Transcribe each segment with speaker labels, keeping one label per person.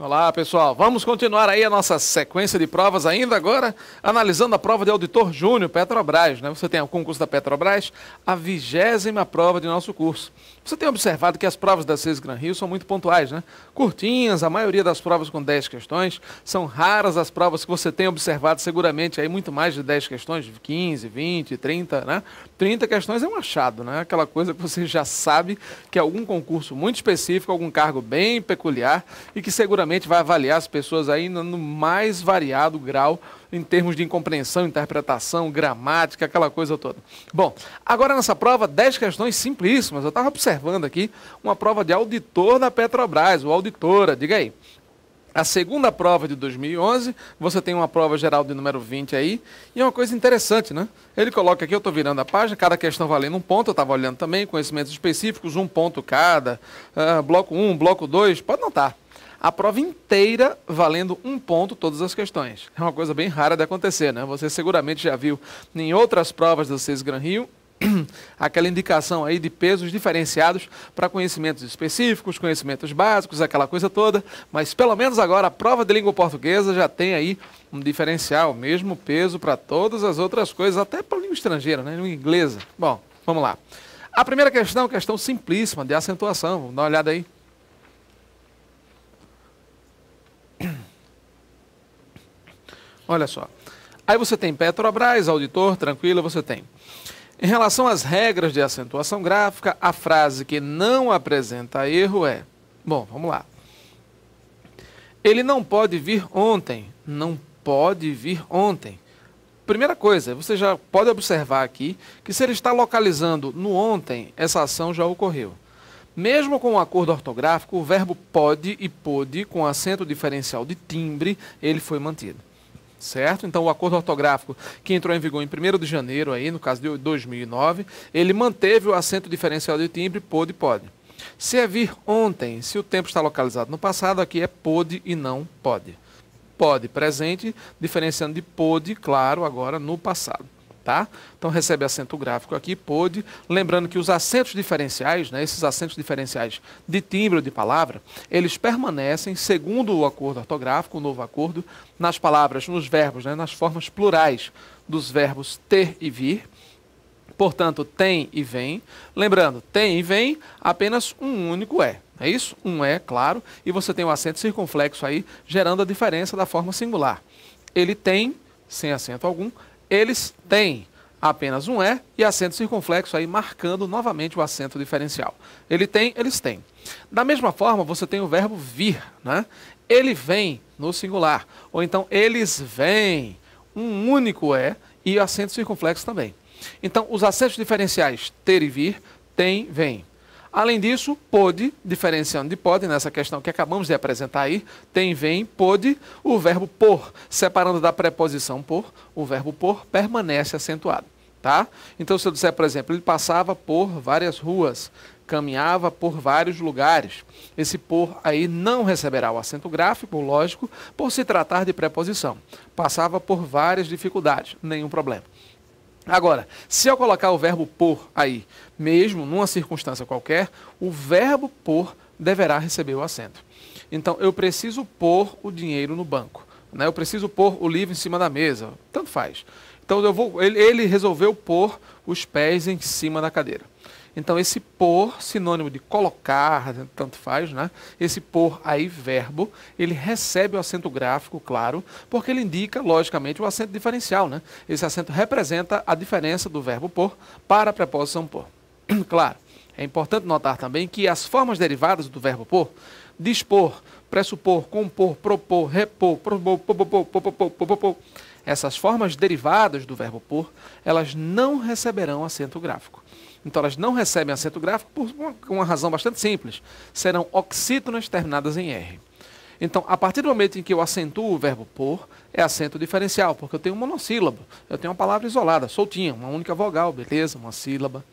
Speaker 1: Olá, pessoal. Vamos continuar aí a nossa sequência de provas ainda agora, analisando a prova de auditor júnior Petrobras, né? Você tem o concurso da Petrobras, a 20ª prova de nosso curso. Você tem observado que as provas da CES Gran Rio são muito pontuais, né? Curtinhas, a maioria das provas com 10 questões. São raras as provas que você tem observado seguramente aí muito mais de 10 questões, 15, 20, 30, né? 30 questões é um achado, né? Aquela coisa que você já sabe que é algum concurso muito específico, algum cargo bem peculiar e que seguramente vai avaliar as pessoas aí no mais variado grau em termos de incompreensão, interpretação, gramática, aquela coisa toda. Bom, agora nessa prova, 10 questões simplíssimas. Eu estava observando aqui uma prova de auditor da Petrobras, ou auditora, diga aí. A segunda prova de 2011, você tem uma prova geral de número 20 aí, e é uma coisa interessante, né? Ele coloca aqui, eu estou virando a página, cada questão valendo um ponto, eu estava olhando também, conhecimentos específicos, um ponto cada, bloco 1, bloco 2, pode notar. A prova inteira valendo um ponto todas as questões. É uma coisa bem rara de acontecer, né? Você seguramente já viu em outras provas do CES Gran Rio aquela indicação aí de pesos diferenciados para conhecimentos específicos, conhecimentos básicos, aquela coisa toda, mas pelo menos agora a prova de língua portuguesa já tem aí um diferencial, mesmo peso para todas as outras coisas, até para a língua estrangeira, né? Língua inglesa. Bom, vamos lá. A primeira questão simplíssima, de acentuação, vamos dar uma olhada aí. Olha só, aí você tem Petrobras, auditor, tranquilo, você tem. Em relação às regras de acentuação gráfica, a frase que não apresenta erro é... Bom, vamos lá. Ele não pode vir ontem. Não pode vir ontem. Primeira coisa, você já pode observar aqui que se ele está localizando no ontem, essa ação já ocorreu. Mesmo com o acordo ortográfico, o verbo pode e pôde, com acento diferencial de timbre, ele foi mantido. Certo? Então, o acordo ortográfico que entrou em vigor em 1º de janeiro, aí, no caso de 2009, ele manteve o acento diferencial de timbre, pôde e pode. Se é vir ontem, se o tempo está localizado no passado, aqui é pôde e não pode. Pode, presente, diferenciando de pôde, claro, agora no passado. Tá? Então, recebe acento gráfico aqui, pôde. Lembrando que os acentos diferenciais, né, esses acentos diferenciais de timbre ou de palavra, eles permanecem, segundo o acordo ortográfico, o novo acordo, nas palavras, nos verbos, né, nas formas plurais dos verbos ter e vir. Portanto, tem e vem. Lembrando, tem e vem, apenas um único é. É isso? Um é, claro. E você tem o acento circunflexo aí, gerando a diferença da forma singular. Ele tem, sem acento algum. Eles têm apenas um é e acento circunflexo aí marcando novamente o acento diferencial. Ele tem, eles têm. Da mesma forma, você tem o verbo vir, né? Ele vem no singular. Ou então, eles vêm. Um único é e acento circunflexo também. Então, os acentos diferenciais ter e vir, tem, vem. Além disso, pôde, diferenciando de pode, nessa questão que acabamos de apresentar aí, tem, vem, pôde, o verbo por, separando da preposição por, o verbo por permanece acentuado, tá? Então, se eu disser, por exemplo, ele passava por várias ruas, caminhava por vários lugares, esse por aí não receberá o acento gráfico, lógico, por se tratar de preposição. Passava por várias dificuldades, nenhum problema. Agora, se eu colocar o verbo por aí, mesmo numa circunstância qualquer, o verbo por deverá receber o acento. Então, eu preciso pôr o dinheiro no banco, né? Eu preciso pôr o livro em cima da mesa, tanto faz. Então, ele resolveu pôr os pés em cima da cadeira. Então, esse pôr, sinônimo de colocar, tanto faz, né? Esse pôr aí, verbo, ele recebe o acento gráfico, claro, porque ele indica, logicamente, o acento diferencial, né? Esse acento representa a diferença do verbo por para a preposição por. Claro, é importante notar também que as formas derivadas do verbo por, dispor, pressupor, compor, propor, repor, propor, essas formas derivadas do verbo por, elas não receberão acento gráfico. Então, elas não recebem acento gráfico por uma razão bastante simples. Serão oxítonas terminadas em R. Então, a partir do momento em que eu acentuo o verbo por, é acento diferencial, porque eu tenho um monossílabo. Eu tenho uma palavra isolada, soltinha, uma única vogal, beleza, uma sílaba.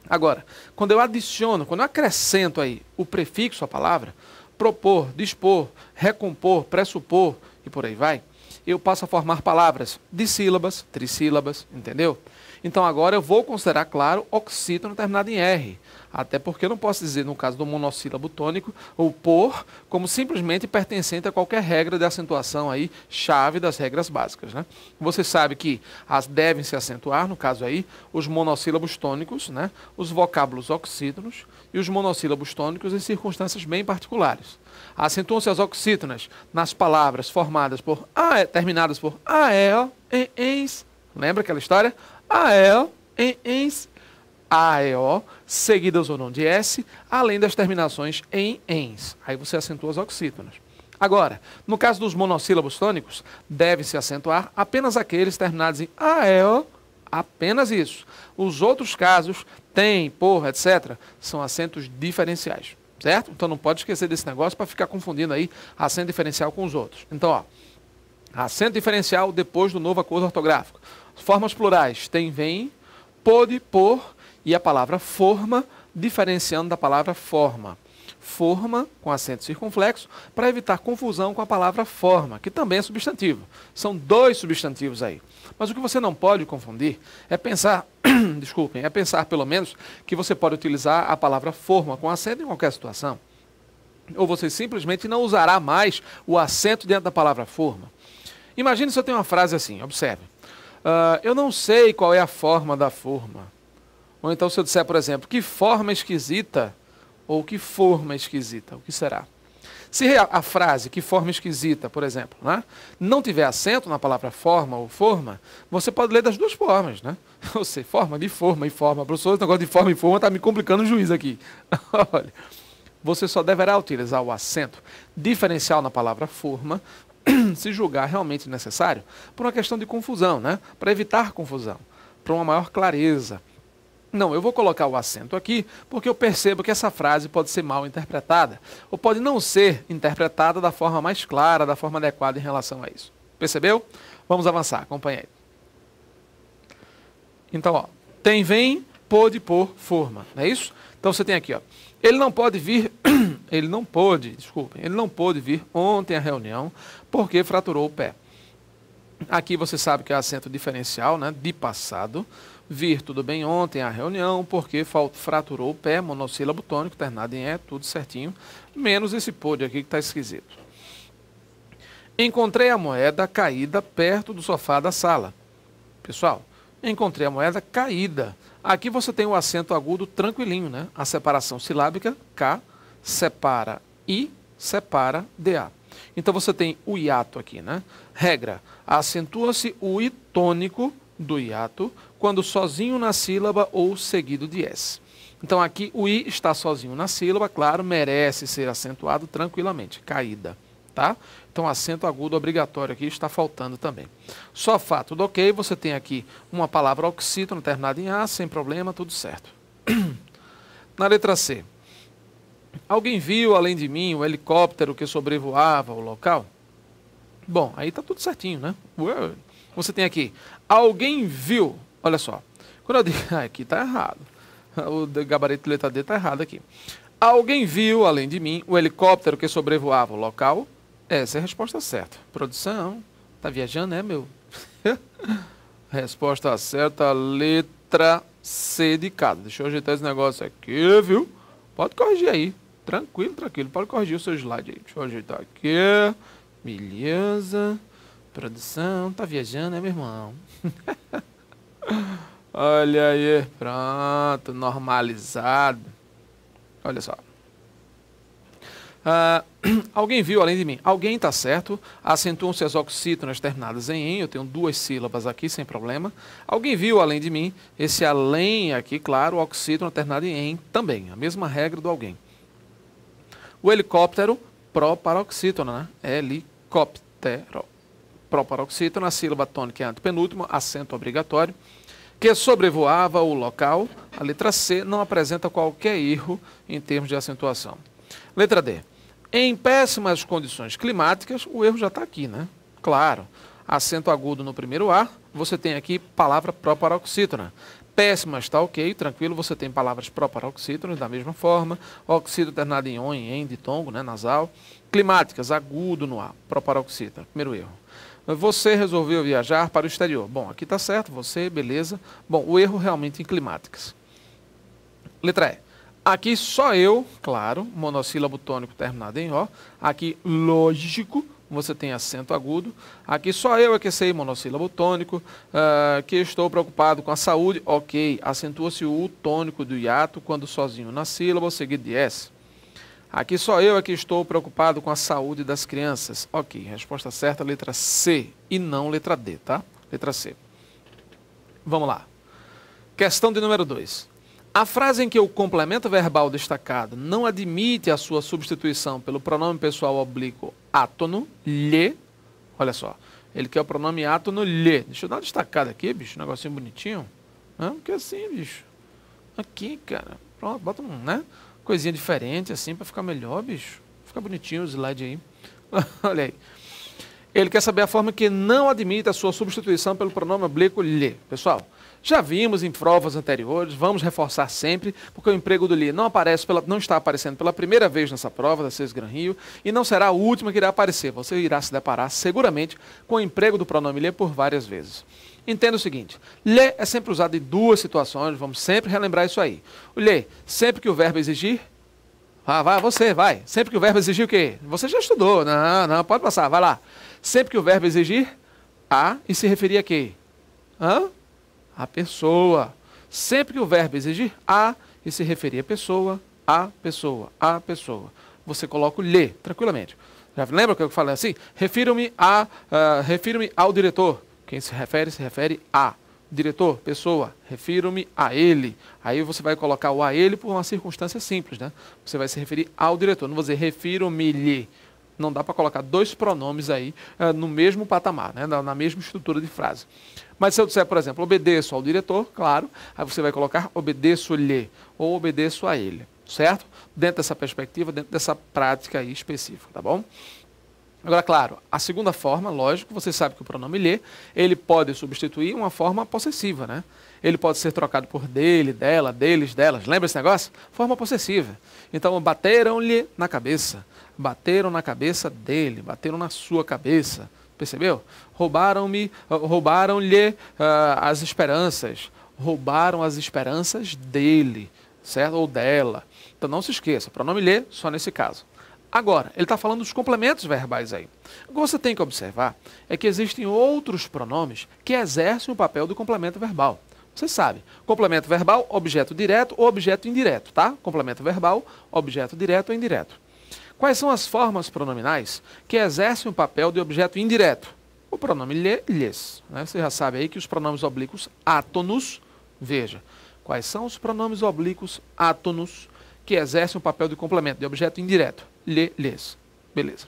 Speaker 1: Agora, quando eu adiciono, quando eu acrescento aí o prefixo à palavra, propor, dispor, recompor, pressupor e por aí vai, eu passo a formar palavras dissílabas, trissílabas, entendeu? Então agora eu vou considerar, claro, oxítono terminado em R. Até porque eu não posso dizer, no caso do monossílabo tônico, o por, como simplesmente pertencente a qualquer regra de acentuação aí, chave das regras básicas, né? Você sabe que as devem se acentuar, no caso aí, os monossílabos tônicos, né? Os vocábulos oxítonos e os monossílabos tônicos em circunstâncias bem particulares. Acentuam-se as oxítonas nas palavras formadas por terminadas por ael, ens. Lembra aquela história? Ael, ens, aeo, seguidas ou não de s, além das terminações em ens. Aí você acentua as oxítonas. Agora, no caso dos monossílabos tônicos, deve-se acentuar apenas aqueles terminados em ael, apenas isso. Os outros casos, tem, por, etc., são acentos diferenciais, certo? Então não pode esquecer desse negócio para ficar confundindo aí acento diferencial com os outros. Então, ó, acento diferencial depois do novo acordo ortográfico. Formas plurais, tem, vem, pôde, por, e a palavra forma, diferenciando da palavra forma. Forma, com acento circunflexo, para evitar confusão com a palavra forma, que também é substantivo. São dois substantivos aí. Mas o que você não pode confundir é pensar, desculpem, é pensar pelo menos que você pode utilizar a palavra forma com acento em qualquer situação. Ou você simplesmente não usará mais o acento dentro da palavra forma. Imagine se eu tenho uma frase assim, observe. Eu não sei qual é a forma da forma. Ou então se eu disser, por exemplo, que forma esquisita, ou que forma esquisita, o que será? Se a frase, que forma esquisita, por exemplo, né, não tiver acento na palavra forma ou forma, você pode ler das duas formas, né? Ou seja, forma de forma e forma. Professor, esse negócio de forma e forma está me complicando o juiz aqui. Olha, você só deverá utilizar o acento diferencial na palavra forma se julgar realmente necessário, por uma questão de confusão, né? Para evitar confusão, para uma maior clareza. Não, eu vou colocar o acento aqui porque eu percebo que essa frase pode ser mal interpretada, ou pode não ser interpretada da forma mais clara, da forma adequada em relação a isso. Percebeu? Vamos avançar, acompanhe aí. Então, ó, tem, vem, pôde, por, forma, não é isso? Então você tem aqui, ó, ele não pode vir, ele não pôde vir ontem à reunião porque fraturou o pé. Aqui você sabe que é acento diferencial, né, de passado. Vir, tudo bem, ontem à reunião porque fraturou o pé, monossílabo tônico, terminado em E, tudo certinho, menos esse pôde aqui que está esquisito. Encontrei a moeda caída perto do sofá da sala. Pessoal, encontrei a moeda caída. Aqui você tem o acento agudo tranquilinho, né? A separação silábica, K, separa I, separa DA. Então você tem o hiato aqui, né? Regra, acentua-se o I tônico do hiato quando sozinho na sílaba ou seguido de S. Então aqui o I está sozinho na sílaba, claro, merece ser acentuado tranquilamente, caída, tá? Então acento agudo obrigatório aqui está faltando também. Sofá, tudo ok, você tem aqui uma palavra oxítono terminada em A, sem problema, tudo certo. Na letra C, alguém viu além de mim o helicóptero que sobrevoava o local? Bom, aí está tudo certinho, né? Você tem aqui, alguém viu, olha só, quando eu digo, aqui está errado, o gabarito de letra D está errado aqui. Alguém viu, além de mim, o helicóptero que sobrevoava o local? Essa é a resposta certa. Produção, tá viajando, né, meu? Resposta certa, letra C de cada. Deixa eu ajeitar esse negócio aqui, viu? Pode corrigir aí, tranquilo, tranquilo, pode corrigir o seu slide aí. Deixa eu ajeitar aqui, beleza. Produção, tá viajando, né, meu irmão? Olha aí, pronto, normalizado. Olha só. Alguém viu além de mim? Alguém está certo. Acentuam-se as oxítonas terminadas em eu tenho duas sílabas aqui, sem problema. Alguém viu além de mim? Esse além aqui, claro, oxítono terminado em também. A mesma regra do alguém. O helicóptero, proparoxítono, né? Helicóptero. Proparoxítono, a sílaba tônica é antepenúltima, acento obrigatório. Que sobrevoava o local. A letra C não apresenta qualquer erro em termos de acentuação. Letra D. Em péssimas condições climáticas, o erro já está aqui, né? Claro. Acento agudo no primeiro A, você tem aqui palavra proparoxítona. Péssimas está ok, tranquilo, você tem palavras proparoxítonas da mesma forma. Oxítono terminado em on, em ditongo, né, nasal. Climáticas, agudo no A, proparoxítona, primeiro erro. Você resolveu viajar para o exterior. Bom, aqui está certo, você, beleza. Bom, o erro realmente em climáticas. Letra E. Aqui só eu, claro, monossílabo tônico terminado em O. Aqui, lógico, você tem acento agudo. Aqui só eu é que sei monossílabo tônico, que estou preocupado com a saúde. Ok, acentua-se o U tônico do hiato quando sozinho na sílaba, seguido de S. Aqui só eu é que estou preocupado com a saúde das crianças. Ok, resposta certa, letra C e não letra D, tá? Letra C. Vamos lá. Questão de número 2. A frase em que o complemento verbal destacado não admite a sua substituição pelo pronome pessoal oblíquo átono, lhe. Olha só, ele quer o pronome átono, lhe. Deixa eu dar uma destacada aqui, bicho, um negocinho bonitinho. Não, que assim, bicho. Aqui, cara. Pronto, bota um, né? Coisinha diferente, assim, para ficar melhor, bicho. Fica bonitinho o slide aí. Olha aí. Ele quer saber a forma que não admite a sua substituição pelo pronome oblíquo lhe. Pessoal, já vimos em provas anteriores, vamos reforçar sempre, porque o emprego do lhe não está aparecendo pela primeira vez nessa prova da CES Gran Rio e não será a última que irá aparecer. Você irá se deparar seguramente com o emprego do pronome lhe por várias vezes. Entenda o seguinte, lhe é sempre usado em duas situações, vamos sempre relembrar isso aí. O lhe, sempre que o verbo exigir, vai. Sempre que o verbo exigir o quê? Você já estudou, não, pode passar, vai lá. Sempre que o verbo exigir, a e se referir a quê? A pessoa. Sempre que o verbo exigir a e se referir a pessoa, você coloca o lhe, tranquilamente. Já lembra que eu falei assim? Refiro-me ao diretor. Quem se refere a. Diretor, pessoa, refiro-me a ele. Aí você vai colocar o a ele por uma circunstância simples, né? Você vai se referir ao diretor. Não vou dizer refiro-me-lhe. Não dá para colocar dois pronomes aí no mesmo patamar, né? Na mesma estrutura de frase. Mas se eu disser, por exemplo, obedeço ao diretor, claro, aí você vai colocar obedeço-lhe ou obedeço a ele, certo? Dentro dessa perspectiva, dentro dessa prática aí específica, tá bom? Agora, claro, a segunda forma, lógico, você sabe que o pronome lhe, ele pode substituir uma forma possessiva, né? Ele pode ser trocado por dele, dela, deles, delas. Lembra esse negócio? Forma possessiva. Então, bateram-lhe na cabeça. Bateram na cabeça dele, bateram na sua cabeça. Percebeu? Roubaram-lhe as esperanças. Roubaram as esperanças dele, certo? Ou dela. Então, não se esqueça, pronome lhe só nesse caso. Agora, ele está falando dos complementos verbais aí. O que você tem que observar é que existem outros pronomes que exercem o papel do complemento verbal. Você sabe, complemento verbal, objeto direto ou objeto indireto, tá? Complemento verbal, objeto direto ou indireto. Quais são as formas pronominais que exercem o papel de objeto indireto? O pronome lhe, lhes. Né? Você já sabe aí que os pronomes oblíquos átonos, veja, quais são os pronomes oblíquos átonos que exercem o papel de complemento, de objeto indireto? Lhe, lhes. Beleza.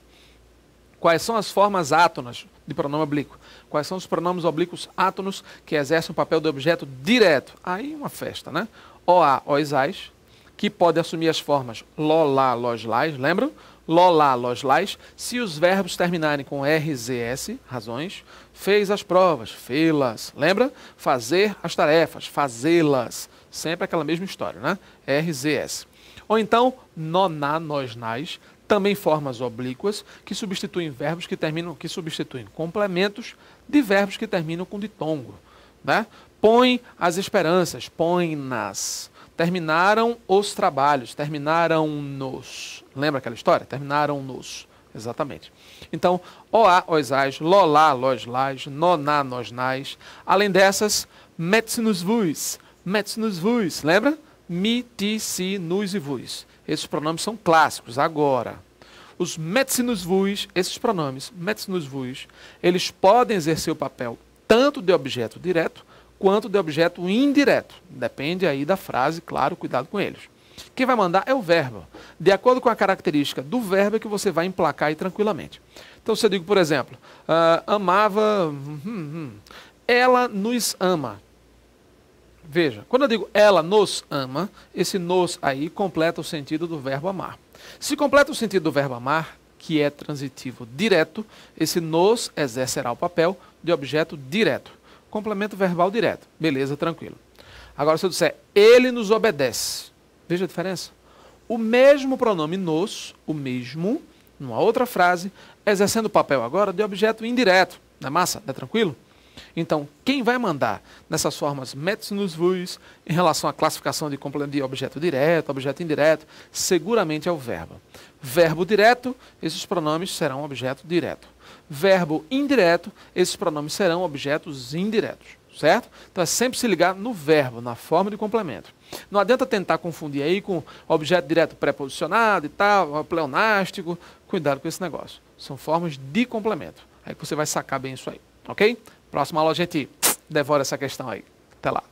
Speaker 1: Quais são as formas átonas de pronome oblíquo? Quais são os pronomes oblíquos átonos que exercem o papel de objeto direto? Aí uma festa, né? OA, OISAIS, que pode assumir as formas lolá, loslais, lembram? Lolá, loslais, se os verbos terminarem com RZS, razões, fez as provas, fê-las, lembra? Fazer as tarefas, fazê-las, sempre aquela mesma história, né? RZS. Ou então, noná, nosnais, também formas oblíquas que substituem verbos que substituem complementos de verbos que terminam com ditongo, né? Põe as esperanças, põe-nas. Terminaram os trabalhos, terminaram-nos. Lembra aquela história? Terminaram-nos. Exatamente. Então, OA, OISAIS, LOLá, LOSLAIS, NONÁ, NOSNAIS. Além dessas, MET-NUS VUS. MET-NUS VUS. Lembra? Mi, ti, si, nus e vus. Esses pronomes são clássicos. Agora, os MET-NUS VUS, esses pronomes, MET-NUS VUS, eles podem exercer o papel tanto de objeto direto quanto de objeto indireto. Depende aí da frase, claro, cuidado com eles. Quem vai mandar é o verbo. De acordo com a característica do verbo é que você vai emplacar aí tranquilamente. Então, se eu digo, por exemplo, amava, ela nos ama. Veja, quando eu digo ela nos ama, esse nos aí completa o sentido do verbo amar. Se completa o sentido do verbo amar, que é transitivo direto, esse nos exercerá o papel de objeto direto. Complemento verbal direto. Beleza, tranquilo. Agora, se eu disser ele nos obedece, veja a diferença? O mesmo pronome nos, o mesmo, numa outra frase, exercendo o papel agora de objeto indireto. Não é massa? Não é tranquilo? Então, quem vai mandar nessas formas metinus vos em relação à classificação de objeto direto, objeto indireto, seguramente é o verbo. Verbo direto, esses pronomes serão objeto direto. Verbo indireto, esses pronomes serão objetos indiretos, certo? Então é sempre se ligar no verbo, na forma de complemento. Não adianta tentar confundir aí com objeto direto preposicionado e tal, pleonástico. Cuidado com esse negócio. São formas de complemento. Aí que você vai sacar bem isso aí, ok? Próxima aula a gente devora essa questão aí. Até lá.